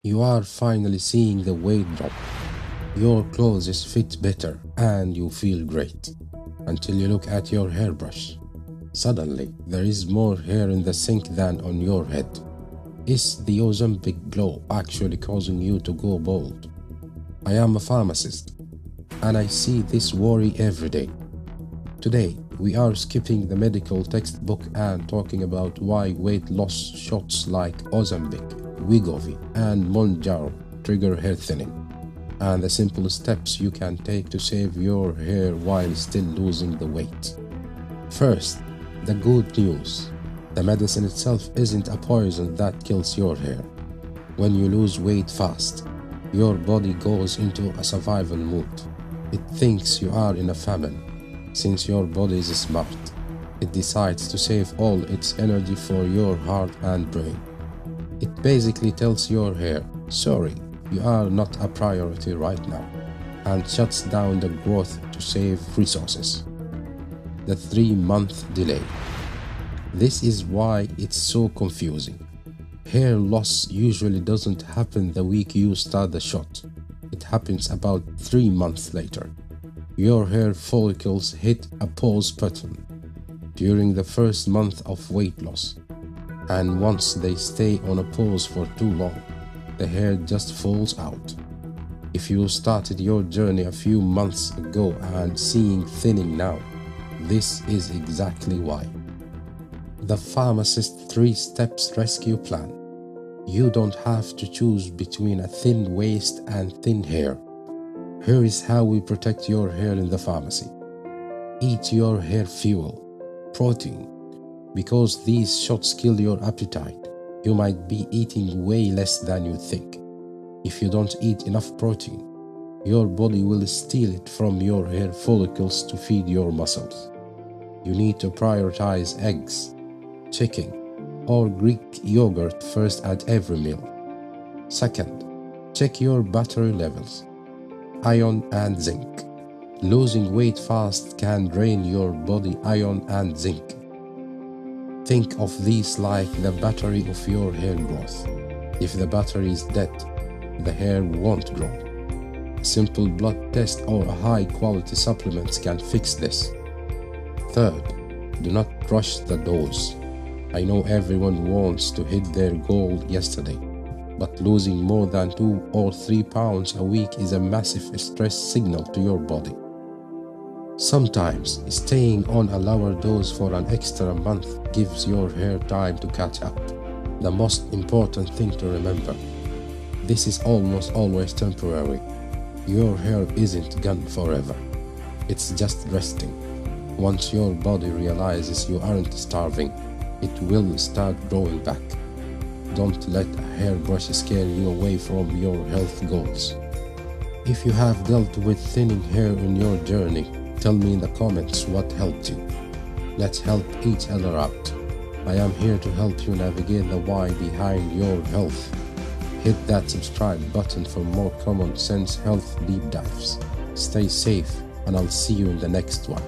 You are finally seeing the weight drop. Your clothes fit better and you feel great. Until you look at your hairbrush. Suddenly, there is more hair in the sink than on your head. Is the Ozempic Glow actually causing you to go bald? I am a pharmacist, and I see this worry every day. Today, we are skipping the medical textbook and talking about why weight loss shots like Ozempic, Wegovy, and Mounjaro trigger hair thinning, and the simple steps you can take to save your hair while still losing the weight. First, the good news. The medicine itself isn't a poison that kills your hair. When you lose weight fast, your body goes into a survival mode. It thinks you are in a famine. Since your body is smart, it decides to save all its energy for your heart and brain. It basically tells your hair, sorry, you are not a priority right now, and shuts down the growth to save resources. The 3-month delay. This is why it's so confusing. Hair loss usually doesn't happen the week you start the shot. It happens about 3 months later. Your hair follicles hit a pause button during the first month of weight loss, and once they stay on a pause for too long, the hair just falls out. If you started your journey a few months ago and seeing thinning now, this is exactly why. The Pharmacist 3 Steps Rescue Plan. You don't have to choose between a thin waist and thin hair. Here is how we protect your hair in the pharmacy. Eat your hair fuel, protein. Because these shots kill your appetite, you might be eating way less than you think. If you don't eat enough protein, your body will steal it from your hair follicles to feed your muscles. You need to prioritize eggs, chicken, or Greek yogurt first at every meal. Second, check your battery levels. Iron and zinc. Losing weight fast can drain your body iron and zinc. Think of these like the battery of your hair growth. If the battery is dead, the hair won't grow. A simple blood test or a high-quality supplement can fix this. Third, do not rush the dose. I know everyone wants to hit their goal yesterday, but losing more than 2 or 3 pounds a week is a massive stress signal to your body. Sometimes, staying on a lower dose for an extra month gives your hair time to catch up. The most important thing to remember, this is almost always temporary. Your hair isn't gone forever. It's just resting. Once your body realizes you aren't starving, it will start growing back. Don't let a hairbrush scare you away from your health goals. If you have dealt with thinning hair in your journey, tell me in the comments what helped you. Let's help each other out. I am here to help you navigate the why behind your health. Hit that subscribe button for more common sense health deep dives. Stay safe, and I'll see you in the next one.